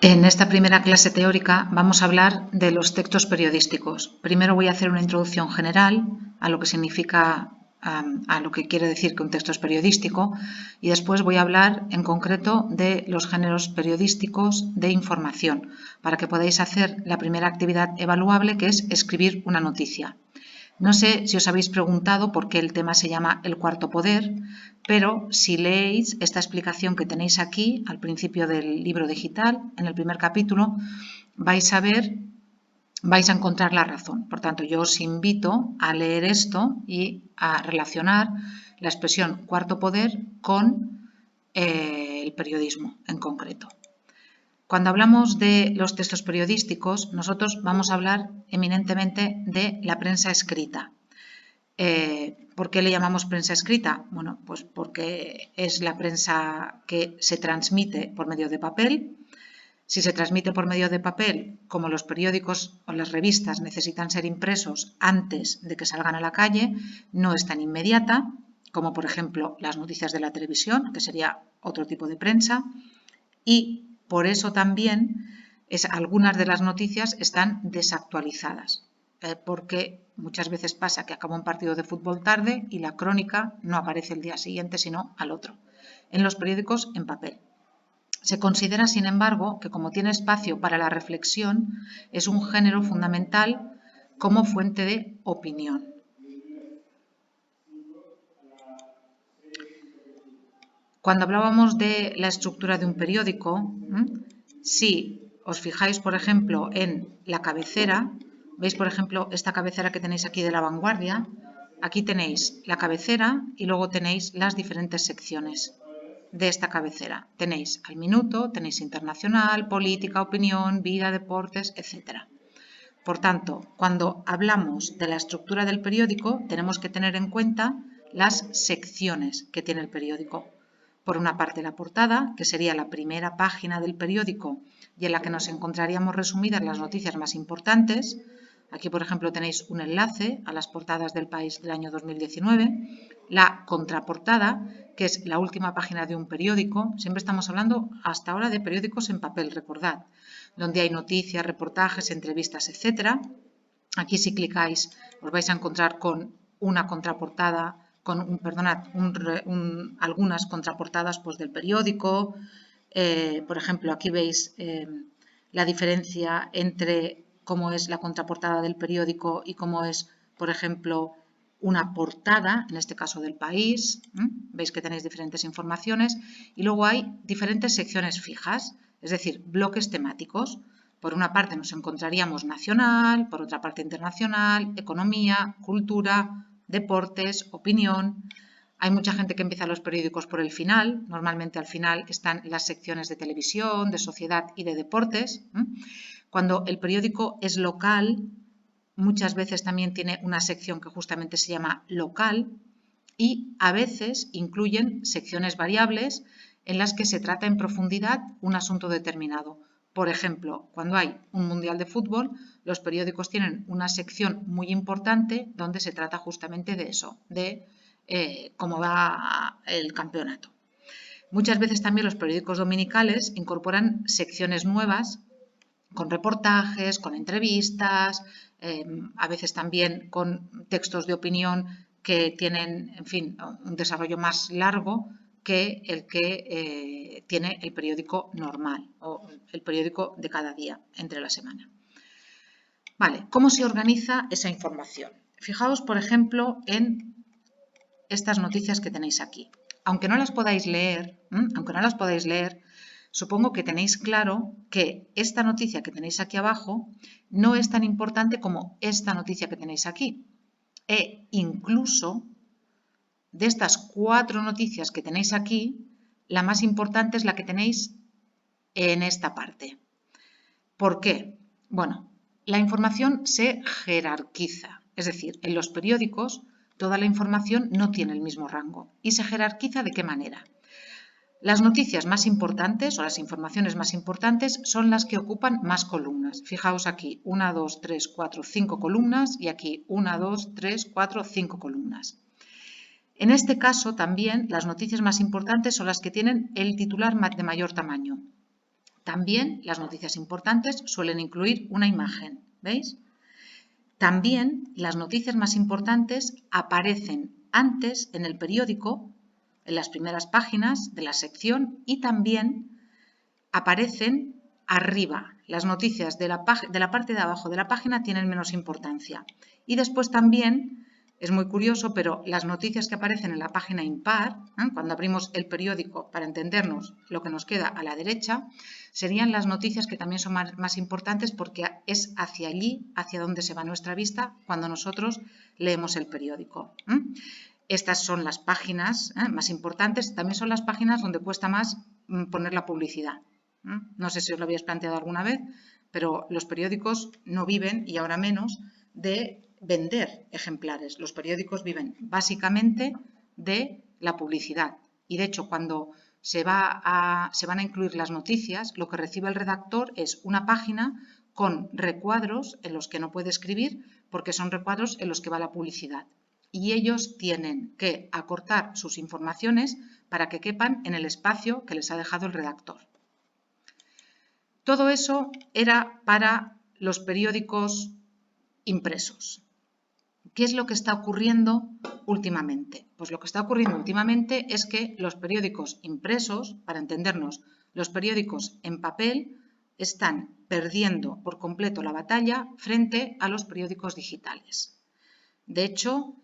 En esta primera clase teórica vamos a hablar de los textos periodísticos. Primero voy a hacer una introducción general a lo que significa, a lo que quiere decir que un texto es periodístico, y después voy a hablar en concreto de los géneros periodísticos de información, para que podáis hacer la primera actividad evaluable, que es escribir una noticia. No sé si os habéis preguntado por qué el tema se llama El cuarto poder, pero si leéis esta explicación que tenéis aquí al principio del libro digital, en el primer capítulo, vais a encontrar la razón. Por tanto, yo os invito a leer esto y a relacionar la expresión cuarto poder con el periodismo en concreto. Cuando hablamos de los textos periodísticos, nosotros vamos a hablar eminentemente de la prensa escrita. ¿Por qué le llamamos prensa escrita? Bueno, pues porque es la prensa que se transmite por medio de papel. Si se transmite por medio de papel, como los periódicos o las revistas necesitan ser impresos antes de que salgan a la calle, no es tan inmediata como, por ejemplo, las noticias de la televisión, que sería otro tipo de prensa, y por eso también algunas de las noticias están desactualizadas, porque muchas veces pasa que acaba un partido de fútbol tarde y la crónica no aparece el día siguiente, sino al otro. En los periódicos en papel. Se considera, sin embargo, que como tiene espacio para la reflexión, es un género fundamental como fuente de opinión. Cuando hablábamos de la estructura de un periódico, si os fijáis, por ejemplo, en la cabecera, veis, por ejemplo, esta cabecera que tenéis aquí de La Vanguardia, aquí tenéis la cabecera y luego tenéis las diferentes secciones de esta cabecera. Tenéis al minuto, tenéis internacional, política, opinión, vida, deportes, etc. Por tanto, cuando hablamos de la estructura del periódico, tenemos que tener en cuenta las secciones que tiene el periódico. Por una parte, la portada, que sería la primera página del periódico y en la que nos encontraríamos resumidas las noticias más importantes. Aquí, por ejemplo, tenéis un enlace a las portadas del País del año 2019. La contraportada, que es la última página de un periódico. Siempre estamos hablando hasta ahora de periódicos en papel, recordad, donde hay noticias, reportajes, entrevistas, etc. Aquí si clicáis os vais a encontrar con una contraportada, algunas contraportadas pues, del periódico. Por ejemplo, aquí veis la diferencia entre cómo es la contraportada del periódico y cómo es, por ejemplo, una portada, en este caso del País. Veis que tenéis diferentes informaciones y luego hay diferentes secciones fijas, es decir, bloques temáticos. Por una parte nos encontraríamos nacional, por otra parte internacional, economía, cultura, deportes, opinión. Hay mucha gente que empieza los periódicos por el final. Normalmente al final están las secciones de televisión, de sociedad y de deportes. Cuando el periódico es local, muchas veces también tiene una sección que justamente se llama local y a veces incluyen secciones variables en las que se trata en profundidad un asunto determinado. Por ejemplo, cuando hay un mundial de fútbol, los periódicos tienen una sección muy importante donde se trata justamente de eso, de cómo va el campeonato. Muchas veces también los periódicos dominicales incorporan secciones nuevas con reportajes, con entrevistas, a veces también con textos de opinión que tienen, en fin, un desarrollo más largo que el que tiene el periódico normal o el periódico de cada día entre la semana. Vale, ¿cómo se organiza esa información? Fijaos, por ejemplo, en estas noticias que tenéis aquí. Aunque no las podáis leer, supongo que tenéis claro que esta noticia que tenéis aquí abajo no es tan importante como esta noticia que tenéis aquí. E incluso de estas 4 noticias que tenéis aquí, la más importante es la que tenéis en esta parte. ¿Por qué? Bueno, la información se jerarquiza, es decir, en los periódicos toda la información no tiene el mismo rango. ¿Y se jerarquiza de qué manera? Las noticias más importantes o las informaciones más importantes son las que ocupan más columnas. Fijaos aquí, 1, 2, 3, 4, 5 columnas y aquí 1, 2, 3, 4, 5 columnas. En este caso también las noticias más importantes son las que tienen el titular de mayor tamaño. También las noticias importantes suelen incluir una imagen, ¿veis? También las noticias más importantes aparecen antes en el periódico, en las primeras páginas de la sección, y también aparecen arriba. Las noticias de la parte de abajo de la página tienen menos importancia. Y después también, es muy curioso, pero las noticias que aparecen en la página impar, cuando abrimos el periódico para entendernos lo que nos queda a la derecha, serían las noticias que también son más importantes porque es hacia allí, hacia donde se va nuestra vista cuando nosotros leemos el periódico. Estas son las páginas más importantes, también son las páginas donde cuesta más poner la publicidad. No sé si os lo habéis planteado alguna vez, pero los periódicos no viven, y ahora menos, de vender ejemplares. Los periódicos viven básicamente de la publicidad. Y de hecho, cuando se van a incluir las noticias, lo que recibe el redactor es una página con recuadros en los que no puede escribir porque son recuadros en los que va la publicidad. Y ellos tienen que acortar sus informaciones para que quepan en el espacio que les ha dejado el redactor. Todo eso era para los periódicos impresos. ¿Qué es lo que está ocurriendo últimamente? Pues lo que está ocurriendo últimamente es que los periódicos impresos, para entendernos, los periódicos en papel, están perdiendo por completo la batalla frente a los periódicos digitales. De hecho,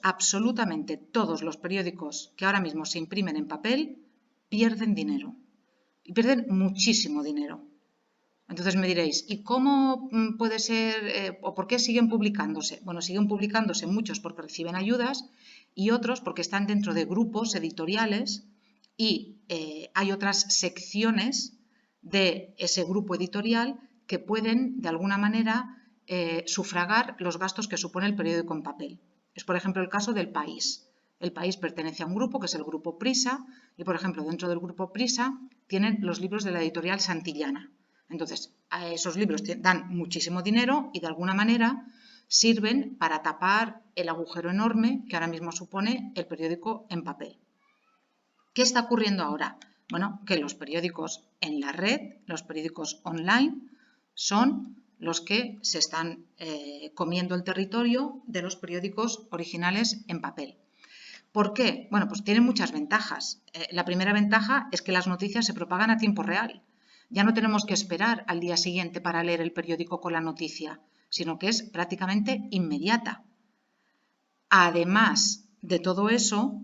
absolutamente todos los periódicos que ahora mismo se imprimen en papel pierden dinero. Y pierden muchísimo dinero. Entonces me diréis, ¿y cómo puede ser o por qué siguen publicándose? Bueno, siguen publicándose muchos porque reciben ayudas y otros porque están dentro de grupos editoriales y hay otras secciones de ese grupo editorial que pueden, de alguna manera, sufragar los gastos que supone el periódico en papel. Es, por ejemplo, el caso del País. El País pertenece a un grupo que es el Grupo Prisa y, por ejemplo, dentro del Grupo Prisa tienen los libros de la editorial Santillana. Entonces, a esos libros dan muchísimo dinero y, de alguna manera, sirven para tapar el agujero enorme que ahora mismo supone el periódico en papel. ¿Qué está ocurriendo ahora? Bueno, que los periódicos en la red, los periódicos online, son los que se están comiendo el territorio de los periódicos originales en papel. ¿Por qué? Bueno, pues tienen muchas ventajas. La primera ventaja es que las noticias se propagan a tiempo real. Ya no tenemos que esperar al día siguiente para leer el periódico con la noticia, sino que es prácticamente inmediata. Además de todo eso,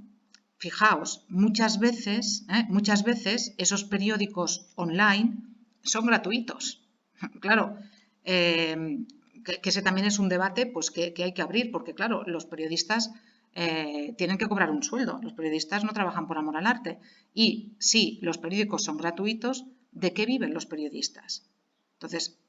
fijaos, muchas veces esos periódicos online son gratuitos. Claro, que ese también es un debate pues, que hay que abrir, porque claro, los periodistas tienen que cobrar un sueldo. Los periodistas no trabajan por amor al arte. Y si los periódicos son gratuitos, ¿de qué viven los periodistas? Entonces,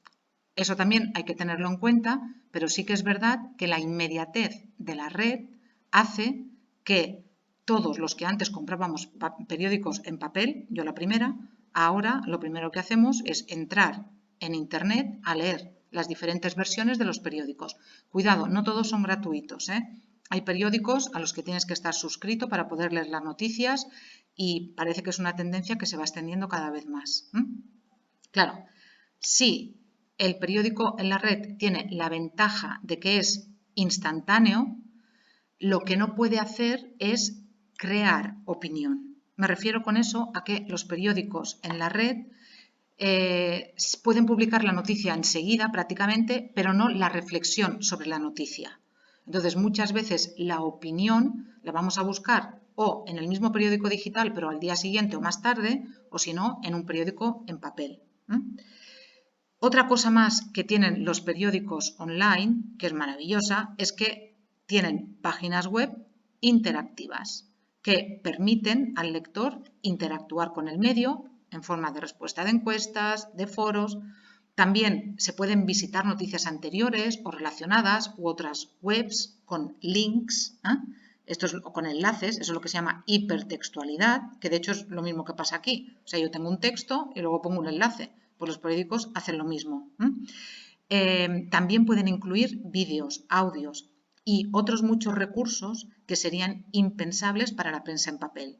eso también hay que tenerlo en cuenta, pero sí que es verdad que la inmediatez de la red hace que todos los que antes comprábamos periódicos en papel, yo la primera, ahora lo primero que hacemos es entrar en Internet a leer las diferentes versiones de los periódicos. Cuidado, no todos son gratuitos, Hay periódicos a los que tienes que estar suscrito para poder leer las noticias y parece que es una tendencia que se va extendiendo cada vez más. Claro, sí. El periódico en la red tiene la ventaja de que es instantáneo, lo que no puede hacer es crear opinión. Me refiero con eso a que los periódicos en la red pueden publicar la noticia enseguida prácticamente, pero no la reflexión sobre la noticia. Entonces, muchas veces la opinión la vamos a buscar o en el mismo periódico digital, pero al día siguiente o más tarde, o si no, en un periódico en papel. Otra cosa más que tienen los periódicos online, que es maravillosa, es que tienen páginas web interactivas que permiten al lector interactuar con el medio en forma de respuesta de encuestas, de foros. También se pueden visitar noticias anteriores o relacionadas u otras webs con links, esto es con enlaces, eso es lo que se llama hipertextualidad, que de hecho es lo mismo que pasa aquí. O sea, yo tengo un texto y luego pongo un enlace. Pues los periódicos hacen lo mismo. También pueden incluir vídeos, audios y otros muchos recursos que serían impensables para la prensa en papel.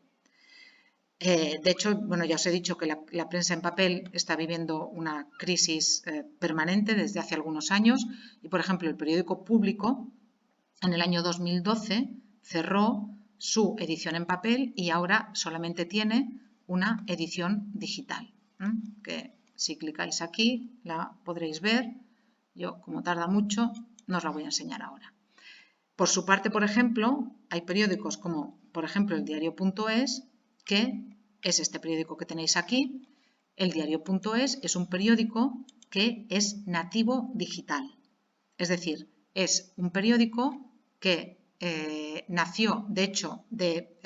De hecho, bueno, ya os he dicho que la prensa en papel está viviendo una crisis permanente desde hace algunos años y, por ejemplo, el periódico Público en el año 2012 cerró su edición en papel y ahora solamente tiene una edición digital, que si clicáis aquí la podréis ver. Yo, como tarda mucho, no os la voy a enseñar ahora. Por su parte, por ejemplo, hay periódicos como, por ejemplo, el diario.es, que es este periódico que tenéis aquí. El diario.es es un periódico que es nativo digital. Es decir, es un periódico que nació, de hecho, de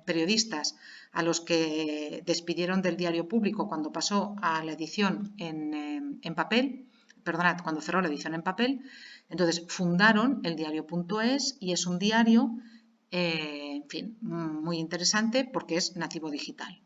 periodistas a los que despidieron del diario Público cuando pasó a la edición en papel, perdonad, cuando cerró la edición en papel. Entonces fundaron el diario.es y es un diario, en fin, muy interesante porque es nativo digital.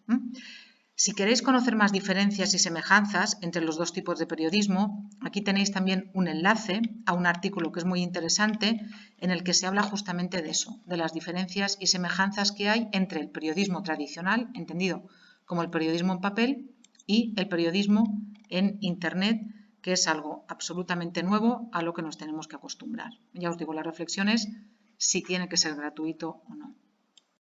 Si queréis conocer más diferencias y semejanzas entre los dos tipos de periodismo, aquí tenéis también un enlace a un artículo que es muy interesante en el que se habla justamente de eso, de las diferencias y semejanzas que hay entre el periodismo tradicional, entendido como el periodismo en papel, y el periodismo en Internet, que es algo absolutamente nuevo a lo que nos tenemos que acostumbrar. Ya os digo, la reflexión es si tiene que ser gratuito o no.